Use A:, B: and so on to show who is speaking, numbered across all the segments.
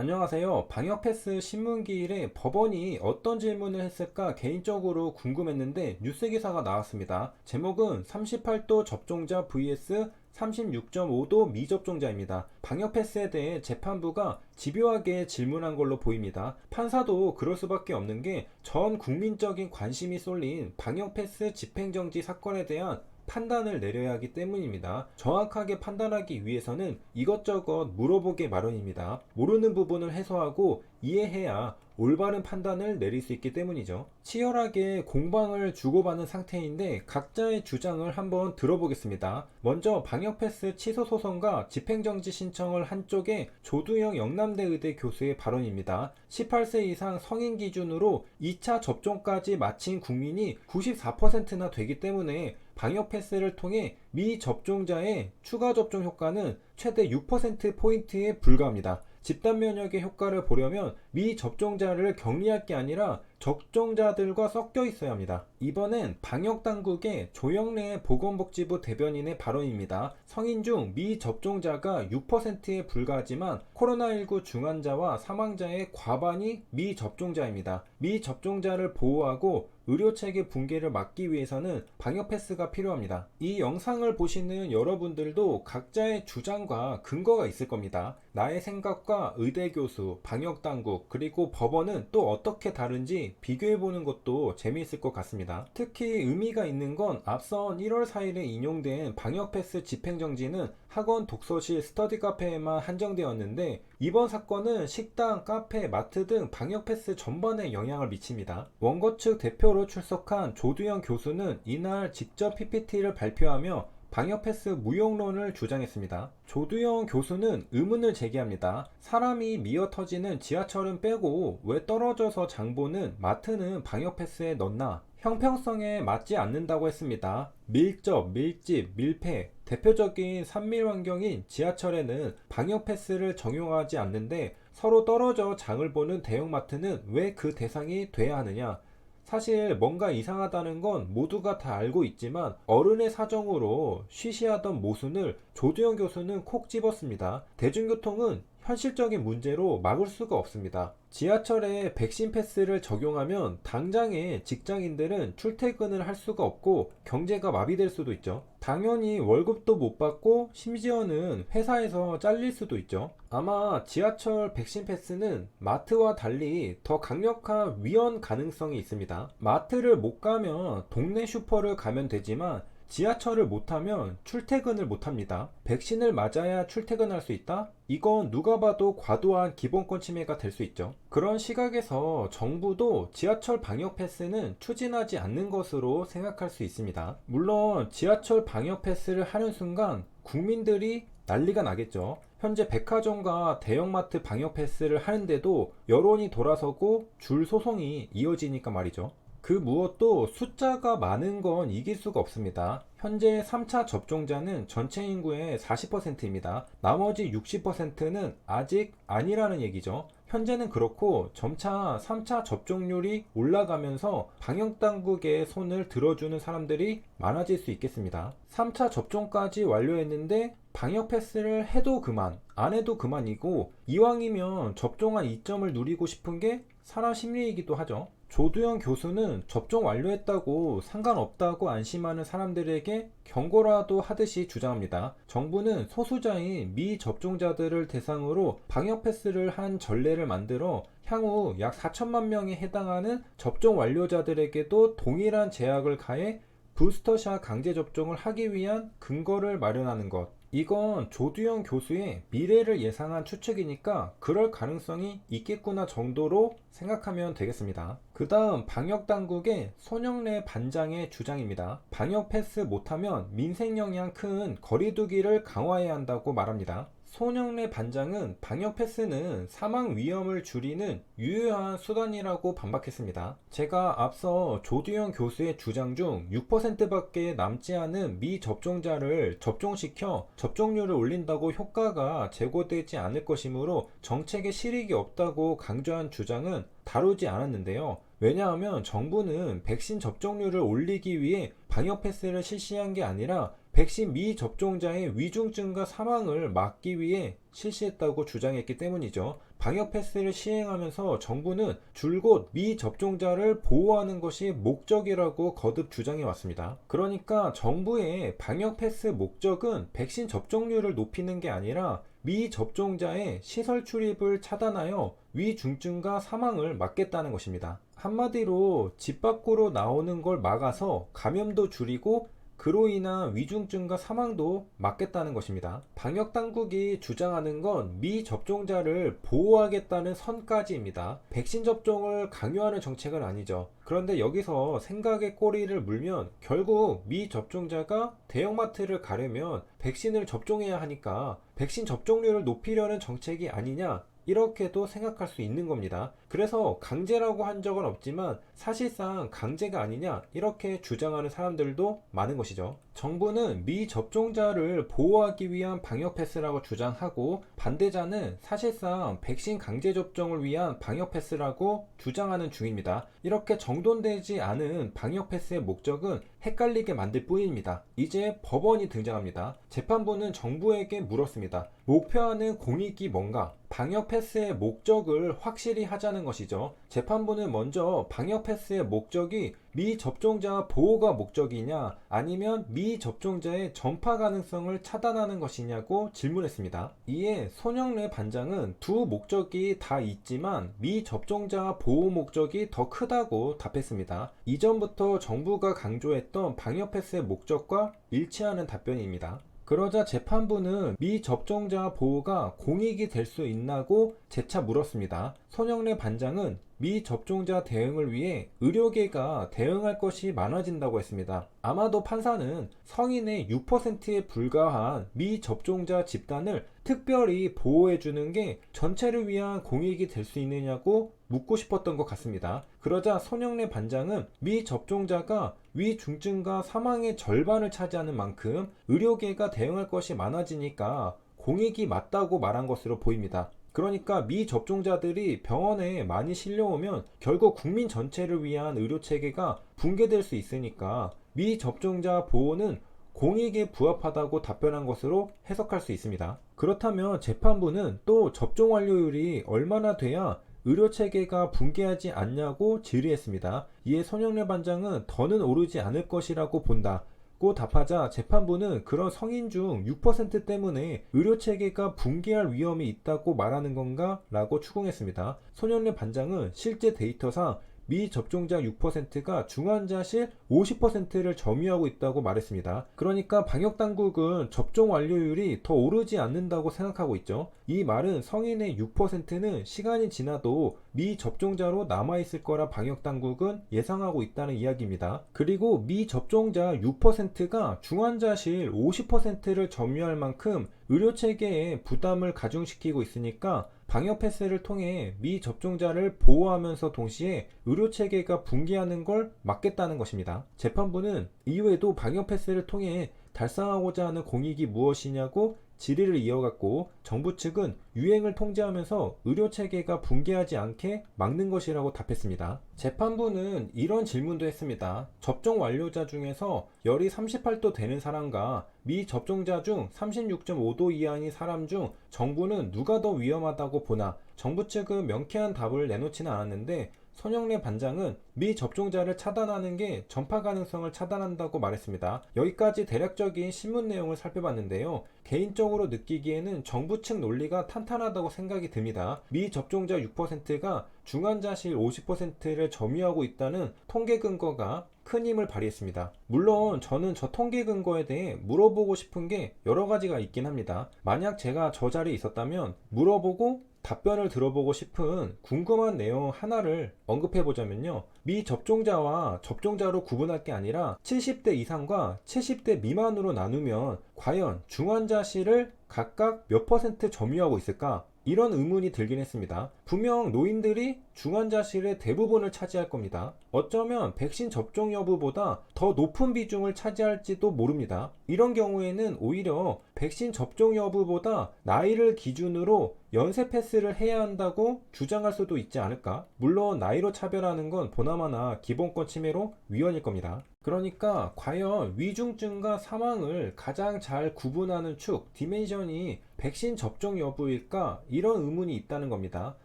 A: 안녕하세요. 방역패스 신문기일에 법원이 어떤 질문을 했을까 개인적으로 궁금했는데 뉴스 기사가 나왔습니다. 제목은 38도 접종자 vs 36.5도 미접종자입니다. 방역패스에 대해 재판부가 집요하게 질문한 걸로 보입니다. 판사도 그럴 수밖에 없는 게 전 국민적인 관심이 쏠린 방역패스 집행정지 사건에 대한 판단을 내려야 하기 때문입니다. 정확하게 판단하기 위해서는 이것저것 물어보기 마련입니다. 모르는 부분을 해소하고 이해해야 올바른 판단을 내릴 수 있기 때문이죠. 치열하게 공방을 주고받는 상태인데 각자의 주장을 한번 들어보겠습니다. 먼저 방역패스 취소 소송과 집행정지 신청을 한 쪽에 조두영 영남대 의대 교수의 발언입니다. 18세 이상 성인 기준으로 2차 접종까지 마친 국민이 94%나 되기 때문에 방역패스를 통해 미접종자의 추가 접종 효과는 최대 6%포인트에 불과합니다. 집단 면역의 효과를 보려면 미접종자를 격리할 게 아니라 접종자들과 섞여 있어야 합니다. 이번엔 방역당국의 조영래 보건복지부 대변인의 발언입니다. 성인 중 미접종자가 6%에 불과하지만 코로나19 중환자와 사망자의 과반이 미접종자입니다. 미접종자를 보호하고 의료체계 붕괴를 막기 위해서는 방역패스가 필요합니다. 이 영상을 보시는 여러분들도 각자의 주장과 근거가 있을 겁니다. 나의 생각과 의대 교수, 방역당국, 그리고 법원은 또 어떻게 다른지 비교해보는 것도 재미있을 것 같습니다. 특히 의미가 있는 건 앞선 1월 4일에 인용된 방역패스 집행정지는 학원, 독서실, 스터디 카페에만 한정되었는데 이번 사건은 식당, 카페, 마트 등 방역패스 전반에 영향을 미칩니다. 원고 측 대표로 출석한 조두영 교수는 이날 직접 PPT를 발표하며 방역패스 무용론을 주장했습니다. 조두영 교수는 의문을 제기합니다. 사람이 미어터지는 지하철은 빼고 왜 떨어져서 장 보는 마트는 방역패스에 넣나? 형평성에 맞지 않는다고 했습니다. 밀접, 밀집, 밀폐, 대표적인 산밀 환경인 지하철에는 방역패스를 적용하지 않는데 서로 떨어져 장을 보는 대형마트는 왜 그 대상이 돼야 하느냐? 사실 뭔가 이상하다는 건 모두가 다 알고 있지만 어른의 사정으로 쉬쉬하던 모순을 조두영 교수는 콕 집었습니다. 대중교통은 현실적인 문제로 막을 수가 없습니다. 지하철에 백신 패스를 적용하면 당장의 직장인들은 출퇴근을 할 수가 없고 경제가 마비될 수도 있죠. 당연히 월급도 못 받고 심지어는 회사에서 잘릴 수도 있죠. 아마 지하철 백신 패스는 마트와 달리 더 강력한 위헌 가능성이 있습니다. 마트를 못 가면 동네 슈퍼를 가면 되지만 지하철을 못하면 출퇴근을 못합니다. 백신을 맞아야 출퇴근할 수 있다? 이건 누가 봐도 과도한 기본권 침해가 될 수 있죠. 그런 시각에서 정부도 지하철 방역 패스는 추진하지 않는 것으로 생각할 수 있습니다. 물론 지하철 방역 패스를 하는 순간 국민들이 난리가 나겠죠. 현재 백화점과 대형마트 방역 패스를 하는데도 여론이 돌아서고 줄 소송이 이어지니까 말이죠. 그 무엇도 숫자가 많은 건 이길 수가 없습니다. 현재 3차 접종자는 전체 인구의 40%입니다. 나머지 60%는 아직 아니라는 얘기죠. 현재는 그렇고 점차 3차 접종률이 올라가면서 방역당국의 손을 들어주는 사람들이 많아질 수 있겠습니다. 3차 접종까지 완료했는데 방역 패스를 해도 그만, 안 해도 그만이고 이왕이면 접종한 이점을 누리고 싶은 게 사람 심리이기도 하죠. 조두영 교수는 접종 완료했다고 상관없다고 안심하는 사람들에게 경고라도 하듯이 주장합니다. 정부는 소수자인 미접종자들을 대상으로 방역 패스를 한 전례를 만들어 향후 약 4천만 명에 해당하는 접종 완료자들에게도 동일한 제약을 가해 부스터샷 강제 접종을 하기 위한 근거를 마련하는 것. 이건 조두영 교수의 미래를 예상한 추측이니까 그럴 가능성이 있겠구나 정도로 생각하면 되겠습니다. 그 다음 방역당국의 손영래 반장의 주장입니다. 방역 패스 못하면 민생 영향 큰 거리두기를 강화해야 한다고 말합니다. 손영래 반장은 방역 패스는 사망 위험을 줄이는 유효한 수단이라고 반박했습니다. 제가 앞서 조두영 교수의 주장 중 6%밖에 남지 않은 미접종자를 접종시켜 접종률을 올린다고 효과가 제고되지 않을 것이므로 정책에 실익이 없다고 강조한 주장은 다루지 않았는데요. 왜냐하면 정부는 백신 접종률을 올리기 위해 방역 패스를 실시한 게 아니라 백신 미접종자의 위중증과 사망을 막기 위해 실시했다고 주장했기 때문이죠. 방역 패스를 시행하면서 정부는 줄곧 미접종자를 보호하는 것이 목적이라고 거듭 주장해 왔습니다. 그러니까 정부의 방역 패스 목적은 백신 접종률을 높이는 게 아니라 미접종자의 시설 출입을 차단하여 위중증과 사망을 막겠다는 것입니다. 한마디로 집 밖으로 나오는 걸 막아서 감염도 줄이고 그로 인한 위중증과 사망도 막겠다는 것입니다. 방역 당국이 주장하는 건 미접종자를 보호하겠다는 선까지입니다. 백신 접종을 강요하는 정책은 아니죠. 그런데 여기서 생각의 꼬리를 물면 결국 미접종자가 대형마트를 가려면 백신을 접종해야 하니까 백신 접종률을 높이려는 정책이 아니냐, 이렇게도 생각할 수 있는 겁니다. 그래서 강제라고 한 적은 없지만 사실상 강제가 아니냐, 이렇게 주장하는 사람들도 많은 것이죠. 정부는 미접종자를 보호하기 위한 방역 패스라고 주장하고, 반대자는 사실상 백신 강제 접종을 위한 방역 패스라고 주장하는 중입니다. 이렇게 정돈되지 않은 방역 패스의 목적은 헷갈리게 만들 뿐입니다. 이제 법원이 등장합니다. 재판부는 정부에게 물었습니다. 목표하는 공익이 뭔가? 방역 패스의 목적을 확실히 하자는 것이죠. 재판부는 먼저 방역 패스의 목적이 미접종자 보호가 목적이냐, 아니면 미접종자의 전파 가능성을 차단하는 것이냐고 질문했습니다. 이에 손영래 반장은 두 목적이 다 있지만 미접종자 보호 목적이 더 크다고 답했습니다. 이전부터 정부가 강조했던 방역 패스의 목적과 일치하는 답변입니다. 그러자 재판부는 미접종자 보호가 공익이 될 수 있나고 재차 물었습니다. 손영래 반장은 미접종자 대응을 위해 의료계가 대응할 것이 많아진다고 했습니다. 아마도 판사는 성인의 6%에 불과한 미접종자 집단을 특별히 보호해주는 게 전체를 위한 공익이 될 수 있느냐고 묻고 싶었던 것 같습니다. 그러자 손영래 반장은 미접종자가 위중증과 사망의 절반을 차지하는 만큼 의료계가 대응할 것이 많아지니까 공익이 맞다고 말한 것으로 보입니다. 그러니까 미접종자들이 병원에 많이 실려오면 결국 국민 전체를 위한 의료체계가 붕괴될 수 있으니까 미접종자 보호는 공익에 부합하다고 답변한 것으로 해석할 수 있습니다. 그렇다면 재판부는 또 접종 완료율이 얼마나 돼야 의료체계가 붕괴하지 않냐고 질의했습니다. 이에 손영래 반장은 더는 오르지 않을 것이라고 본다 고 답하자 재판부는 그런 성인 중 6% 때문에 의료체계가 붕괴할 위험이 있다고 말하는 건가? 라고 추궁했습니다. 손영래 반장은 실제 데이터상 미접종자 6%가 중환자실 50%를 점유하고 있다고 말했습니다. 그러니까 방역당국은 접종 완료율이 더 오르지 않는다고 생각하고 있죠. 이 말은 성인의 6%는 시간이 지나도 미접종자로 남아있을 거라 방역당국은 예상하고 있다는 이야기입니다. 그리고 미접종자 6%가 중환자실 50%를 점유할 만큼 의료체계에 부담을 가중시키고 있으니까 방역 패스를 통해 미접종자를 보호하면서 동시에 의료체계가 붕괴하는 걸 막겠다는 것입니다. 재판부는 이후에도 방역 패스를 통해 달성하고자 하는 공익이 무엇이냐고 질의를 이어갔고, 정부 측은 유행을 통제하면서 의료체계가 붕괴하지 않게 막는 것이라고 답했습니다. 재판부는 이런 질문도 했습니다. 접종 완료자 중에서 열이 38도 되는 사람과 미접종자 중 36.5도 이하인 사람 중 정부는 누가 더 위험하다고 보나? 정부 측은 명쾌한 답을 내놓지는 않았는데 손영래 반장은 미접종자를 차단하는 게 전파 가능성을 차단한다고 말했습니다. 여기까지 대략적인 신문 내용을 살펴봤는데요. 개인적으로 느끼기에는 정부 측 논리가 탄탄하다고 생각이 듭니다. 미접종자 6%가 중환자실 50%를 점유하고 있다는 통계 근거가 큰 힘을 발휘했습니다. 물론 저는 저 통계 근거에 대해 물어보고 싶은 게 여러 가지가 있긴 합니다. 만약 제가 저 자리에 있었다면 물어보고 답변을 들어보고 싶은 궁금한 내용 하나를 언급해 보자면요. 미접종자와 접종자로 구분할 게 아니라 70대 이상과 70대 미만으로 나누면 과연 중환자실을 각각 몇 퍼센트 점유하고 있을까? 이런 의문이 들긴 했습니다. 분명 노인들이 중환자실의 대부분을 차지할 겁니다. 어쩌면 백신 접종 여부보다 더 높은 비중을 차지할지도 모릅니다. 이런 경우에는 오히려 백신 접종 여부보다 나이를 기준으로 연세 패스를 해야 한다고 주장할 수도 있지 않을까? 물론 나이로 차별하는 건 보나마나 기본권 침해로 위헌일 겁니다. 그러니까 과연 위중증과 사망을 가장 잘 구분하는 축, 디멘션이 백신 접종 여부일까? 이런 의문이 있다는 겁니다.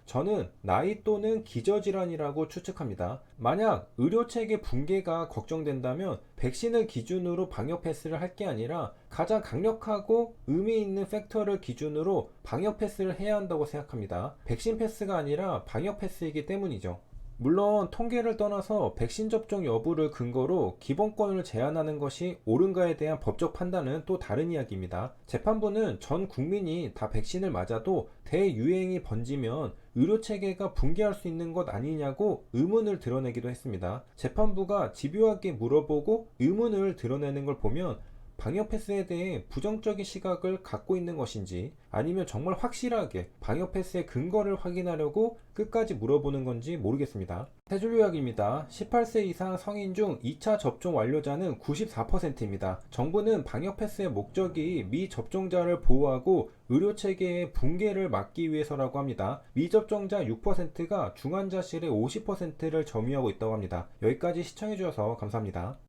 A: 저는 나이 또는 기저질환이라고 추측합니다. 만약 의료체계 붕괴가 걱정된다면 백신을 기준으로 방역 패스를 할 게 아니라 가장 강력하고 의미 있는 팩터를 기준으로 방역 패스를 해야 한다고 생각합니다. 백신 패스가 아니라 방역 패스이기 때문이죠. 물론 통계를 떠나서 백신 접종 여부를 근거로 기본권을 제한하는 것이 옳은가에 대한 법적 판단은 또 다른 이야기입니다. 재판부는 전 국민이 다 백신을 맞아도 대유행이 번지면 의료체계가 붕괴할 수 있는 것 아니냐고 의문을 드러내기도 했습니다. 재판부가 집요하게 물어보고 의문을 드러내는 걸 보면 방역 패스에 대해 부정적인 시각을 갖고 있는 것인지 아니면 정말 확실하게 방역 패스의 근거를 확인하려고 끝까지 물어보는 건지 모르겠습니다. 세 줄 요약입니다. 18세 이상 성인 중 2차 접종 완료자는 94%입니다. 정부는 방역 패스의 목적이 미접종자를 보호하고 의료체계의 붕괴를 막기 위해서라고 합니다. 미접종자 6%가 중환자실의 50%를 점유하고 있다고 합니다. 여기까지 시청해주셔서 감사합니다.